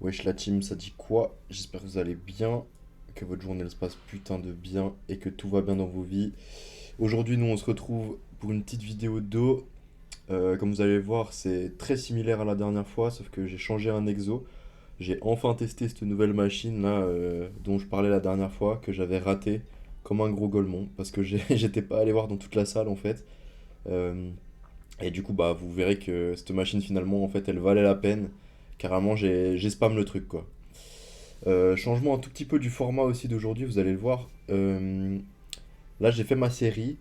Wesh la team, ça dit quoi? J'espère que vous allez bien, que votre journée elle se passe putain de bien et que tout va bien dans vos vies. Aujourd'hui, nous on se retrouve pour une petite vidéo d'eau. Comme vous allez le voir, c'est très similaire à la dernière fois, sauf que j'ai changé un exo. J'ai enfin testé cette nouvelle machine là dont je parlais la dernière fois, que j'avais raté comme un gros golemon, parce que j'étais pas allé voir dans toute la salle en fait. Euh, et du coup, bah vous verrez que cette machine finalement en fait elle valait la peine. Carrément, j'ai spam le truc quoi. Changement un tout petit peu du format aussi d'aujourd'hui, vous allez le voir. Là, j'ai fait ma série.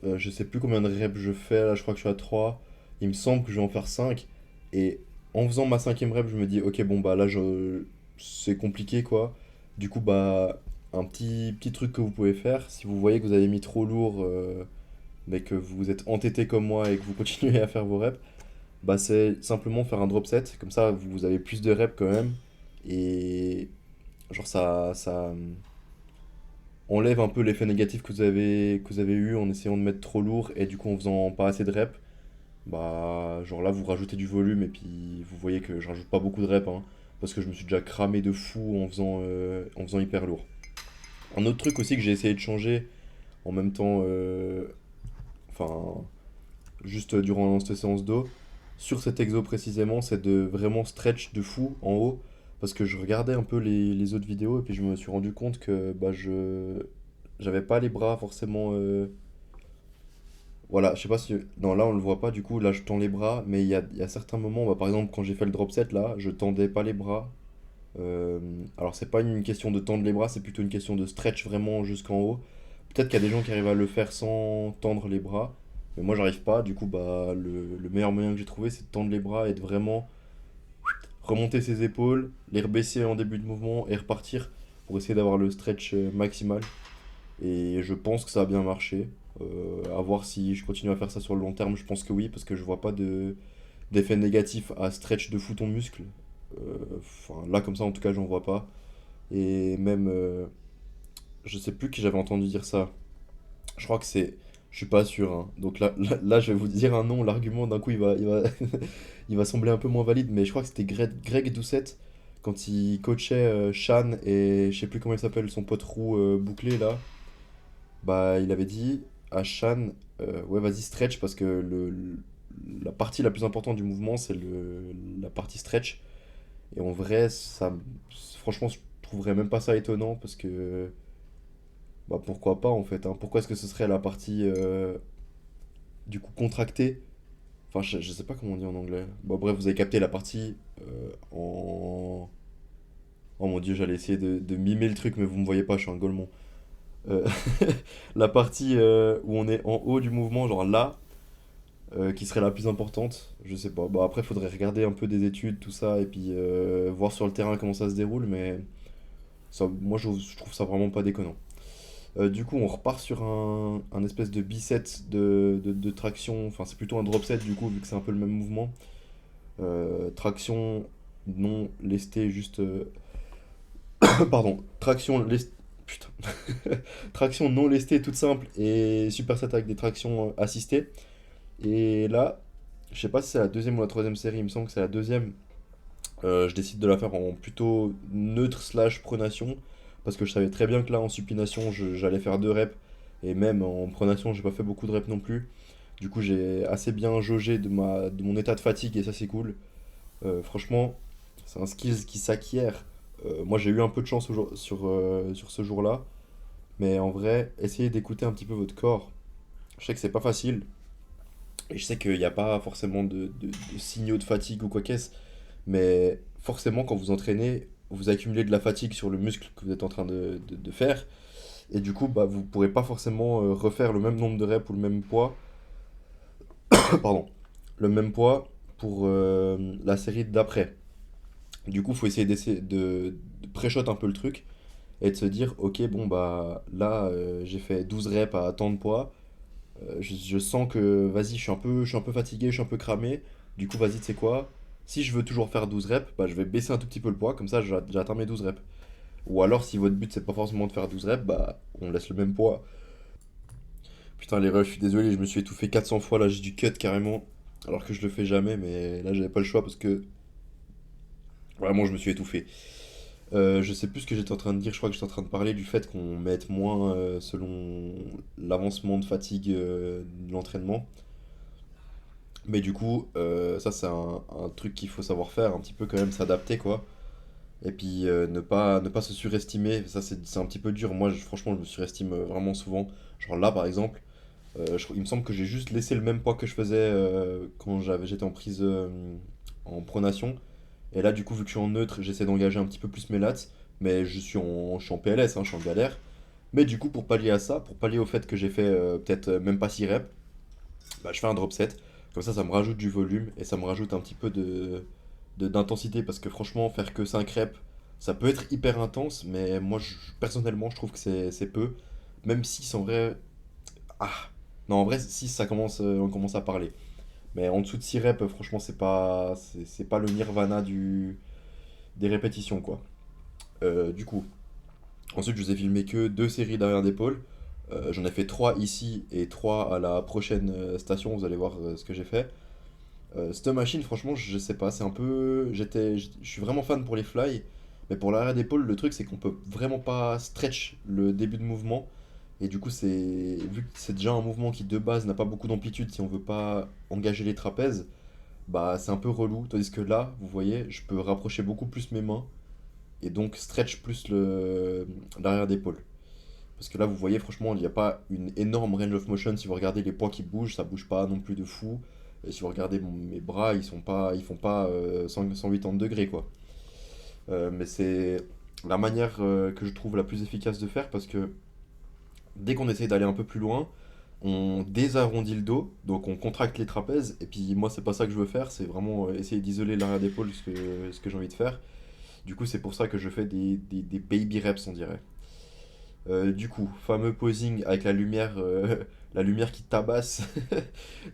Je sais plus combien de reps je fais. Là, je crois que je suis à 3. Il me semble que je vais en faire 5. Et en faisant ma cinquième rep, je me dis, ok, bon, bah là, c'est compliqué quoi. Du coup, bah, un petit truc que vous pouvez faire, si vous voyez que vous avez mis trop lourd, mais que vous êtes entêté comme moi et que vous continuez à faire vos reps, bah, c'est simplement faire un drop set. Comme ça, vous avez plus de reps quand même. Et genre ça enlève un peu l'effet négatif que vous avez eu en essayant de mettre trop lourd et du coup en faisant pas assez de reps. Bah genre là vous rajoutez du volume et puis vous voyez que je rajoute pas beaucoup de reps hein, parce que je me suis déjà cramé de fou en faisant hyper lourd. Un autre truc aussi que j'ai essayé de changer en même temps, enfin juste durant cette séance d'eau, sur cet exo précisément, c'est de vraiment stretch de fou en haut. Parce que je regardais un peu les autres vidéos et puis je me suis rendu compte que bah, j'avais pas les bras forcément. Voilà, je sais pas si. Non, là on le voit pas du coup, là je tends les bras, mais il y a certains moments, bah, par exemple quand j'ai fait le drop set là, je tendais pas les bras. Euh, alors c'est pas une question de tendre les bras, c'est plutôt une question de stretch vraiment jusqu'en haut. Peut-être qu'il y a des gens qui arrivent à le faire sans tendre les bras, mais moi j'arrive pas. Du coup, bah, le meilleur moyen que j'ai trouvé, c'est de tendre les bras et de vraiment remonter ses épaules, les rebaisser en début de mouvement et repartir pour essayer d'avoir le stretch maximal. Et je pense que ça a bien marché. À voir si je continue à faire ça sur le long terme, je pense que oui, parce que je vois pas d'effet négatif à stretch de fou ton muscle. Enfin, là, comme ça, en tout cas, j'en vois pas. Et même, je sais plus qui j'avais entendu dire ça. Je crois que c'est. Je suis pas sûr, hein. Donc là, je vais vous dire un nom. L'argument, d'un coup, il va sembler un peu moins valide. Mais je crois que c'était Greg Doucet quand il coachait Shan et je sais plus comment il s'appelle, son pote roux bouclé là. Bah, il avait dit à Shan, ouais, vas-y, stretch parce que la partie la plus importante du mouvement, c'est la partie stretch. Et en vrai, franchement, je trouverais même pas ça étonnant parce que bah pourquoi pas en fait, hein. Pourquoi est-ce que ce serait la partie du coup contractée? Enfin, je sais pas comment on dit en anglais. Bon, bref, vous avez capté la partie en. Oh mon dieu, j'allais essayer de mimer le truc, mais vous me voyez pas, je suis un golemon. Euh, la partie où on est en haut du mouvement, genre là, qui serait la plus importante, je sais pas. Bon, après, faudrait regarder un peu des études, tout ça, et puis voir sur le terrain comment ça se déroule, mais ça, moi je trouve ça vraiment pas déconnant. Du coup, on repart sur un espèce de biceps de traction. Enfin, c'est plutôt un drop set du coup, vu que c'est un peu le même mouvement. Traction non lestée, juste. Pardon, traction lestée. Putain. Traction non lestée, toute simple et superset avec des tractions assistées. Et là, je sais pas si c'est la deuxième ou la troisième série, il me semble que c'est la deuxième. Je décide de la faire en plutôt neutre slash pronation parce que je savais très bien que là en supination j'allais faire 2 reps et même en pronation j'ai pas fait beaucoup de reps non plus. Du coup j'ai assez bien jaugé de mon état de fatigue et ça c'est cool. Franchement c'est un skill qui s'acquiert. Moi j'ai eu un peu de chance sur ce jour-là, mais en vrai essayez d'écouter un petit peu votre corps. Je sais que c'est pas facile et je sais qu'il n'y a pas forcément de signaux de fatigue ou quoi qu'est-ce, mais forcément, quand vous entraînez, vous accumulez de la fatigue sur le muscle que vous êtes en train de faire. Et du coup, bah, vous ne pourrez pas forcément refaire le même nombre de reps ou le même poids. Pardon. Le même poids pour la série d'après. Du coup, il faut essayer de pré-shot un peu le truc et de se dire, ok, bon, bah là, j'ai fait 12 reps à tant de poids. Je sens que, vas-y, je suis un peu fatigué, je suis un peu cramé. Du coup, vas-y, tu sais quoi? Si je veux toujours faire 12 reps, bah, je vais baisser un tout petit peu le poids, comme ça j'atteins mes 12 reps. Ou alors, si votre but c'est pas forcément de faire 12 reps, bah, on laisse le même poids. Putain, les refs, je suis désolé, je me suis étouffé 400 fois, là j'ai du cut carrément. Alors que je le fais jamais, mais là j'avais pas le choix parce que Vraiment, je me suis étouffé. Je sais plus ce que j'étais en train de dire, je crois que j'étais en train de parler du fait qu'on mette moins selon l'avancement de fatigue de l'entraînement. Mais du coup, ça c'est un truc qu'il faut savoir faire, un petit peu quand même s'adapter quoi. Et puis ne pas se surestimer, ça c'est un petit peu dur. Moi franchement je me surestime vraiment souvent. Genre là par exemple, il me semble que j'ai juste laissé le même poids que je faisais quand j'étais en prise en pronation. Et là, du coup, vu que je suis en neutre, j'essaie d'engager un petit peu plus mes lats. Mais je suis en PLS, hein, je suis en galère. Mais du coup, pour pallier à ça, pour pallier au fait que j'ai fait peut-être même pas 6 reps, bah, je fais un drop set. Comme ça me rajoute du volume et ça me rajoute un petit peu d'intensité. Parce que franchement, faire que 5 reps, ça peut être hyper intense. Mais moi, personnellement, je trouve que c'est peu. Même si, c'est en vrai. Ah! Non, en vrai, si ça commence, on commence à parler. Mais en dessous de 6 reps, franchement, c'est pas le nirvana des répétitions, quoi. Du coup, ensuite, je vous ai filmé que deux séries d'arrière d'épaule. J'en ai fait trois ici et trois à la prochaine station. Vous allez voir ce que j'ai fait. Cette machine, franchement, je sais pas. C'est un peu. Je suis vraiment fan pour les fly. Mais pour l'arrière d'épaule, le truc, c'est qu'on peut vraiment pas stretch le début de mouvement. Et du coup, vu que c'est déjà un mouvement qui de base n'a pas beaucoup d'amplitude si on veut pas engager les trapèzes, bah c'est un peu relou. Tandis que là, vous voyez, je peux rapprocher beaucoup plus mes mains et donc stretch plus l'arrière d'épaule. Parce que là, vous voyez, franchement, il n'y a pas une énorme range of motion. Si vous regardez les poids qui bougent, ça bouge pas non plus de fou. Et si vous regardez mes bras, ils font pas 180 degrés, quoi. Mais c'est la manière que je trouve la plus efficace de faire parce que dès qu'on essaye d'aller un peu plus loin, on désarrondit le dos, donc on contracte les trapèzes. Et puis moi, c'est pas ça que je veux faire, c'est vraiment essayer d'isoler l'arrière d'épaule, ce que j'ai envie de faire. Du coup, c'est pour ça que je fais des baby reps, on dirait. Du coup, fameux posing avec la lumière, la lumière qui tabasse,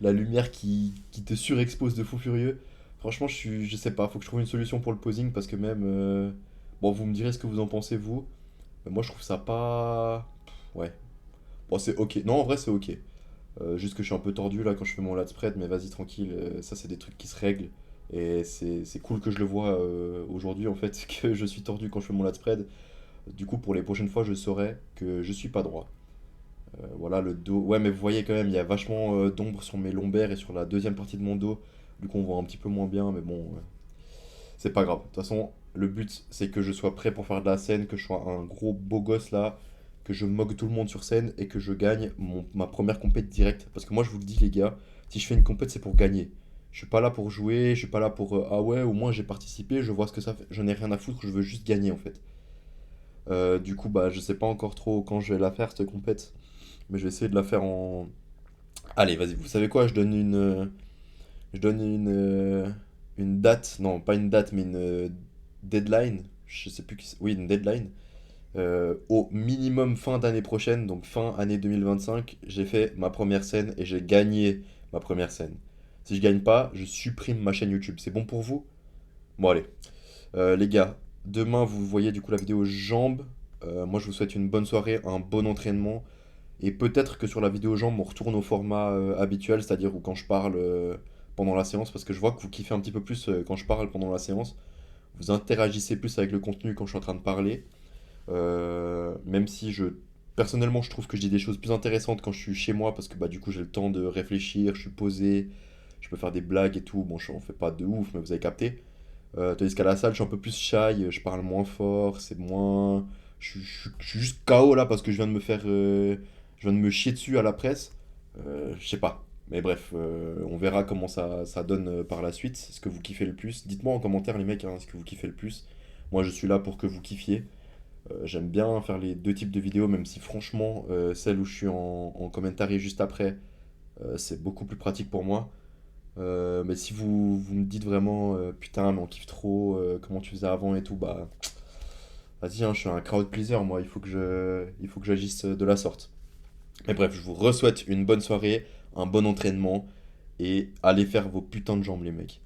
la lumière qui te surexpose de fou furieux. Franchement, je sais pas, faut que je trouve une solution pour le posing parce que même. Bon, vous me direz ce que vous en pensez, vous. Mais moi, je trouve ça pas. Ouais. Bon, c'est ok. Non, en vrai, c'est ok. Juste que je suis un peu tordu là quand je fais mon lat spread, mais vas-y, tranquille. Ça, c'est des trucs qui se règlent. Et c'est cool que je le vois aujourd'hui en fait, que je suis tordu quand je fais mon lat spread. Du coup, pour les prochaines fois, je saurai que je suis pas droit. Voilà le dos. Ouais, mais vous voyez quand même, il y a vachement d'ombre sur mes lombaires et sur la deuxième partie de mon dos. Du coup, on voit un petit peu moins bien, mais bon, c'est pas grave. De toute façon, le but, c'est que je sois prêt pour faire de la scène, que je sois un gros beau gosse là, que je moque tout le monde sur scène et que je gagne ma première compète directe. Parce que moi, je vous le dis, les gars, si je fais une compète, c'est pour gagner. Je suis pas là pour jouer, je suis pas là pour ah ouais, au moins j'ai participé, je vois ce que ça fait. J'en ai rien à foutre, je veux juste gagner en fait. Du coup, bah, je sais pas encore trop quand je vais la faire cette compète, mais je vais essayer de la faire en. Allez, vas-y, vous savez quoi? Je donne une date, non, pas une date, mais une deadline. Je sais plus qui c'est. Oui, une deadline. Au minimum fin d'année prochaine, donc fin année 2025, j'ai fait ma première scène et j'ai gagné ma première scène. Si je gagne pas, je supprime ma chaîne YouTube. C'est bon pour vous? Bon, allez. Les gars, demain vous voyez du coup la vidéo jambes. Moi je vous souhaite une bonne soirée, un bon entraînement. Et peut-être que sur la vidéo jambes on retourne au format habituel, c'est-à-dire où quand je parle pendant la séance, parce que je vois que vous kiffez un petit peu plus quand je parle pendant la séance. Vous interagissez plus avec le contenu quand je suis en train de parler. Même si personnellement je trouve que je dis des choses plus intéressantes quand je suis chez moi, parce que bah du coup j'ai le temps de réfléchir, je suis posé, je peux faire des blagues et tout. Bon, je en fais pas de ouf, mais vous avez capté. Tandis qu'à la salle, je suis un peu plus shy, je parle moins fort, c'est moins. Je suis juste KO là parce que je viens de me chier dessus à la presse. Je sais pas. Mais bref, on verra comment ça donne par la suite. Ce que vous kiffez le plus. Dites-moi en commentaire, les mecs, hein, ce que vous kiffez le plus. Moi, je suis là pour que vous kiffiez. J'aime bien faire les deux types de vidéos, même si franchement, celle où je suis en commentaire et juste après, c'est beaucoup plus pratique pour moi. Mais si vous me dites vraiment, putain, mais on kiffe trop, comment tu faisais avant et tout, bah, vas-y, hein, je suis un crowd pleaser, moi, il faut que j'agisse de la sorte. Mais bref, je vous re-souhaite une bonne soirée, un bon entraînement, et allez faire vos putains de jambes, les mecs.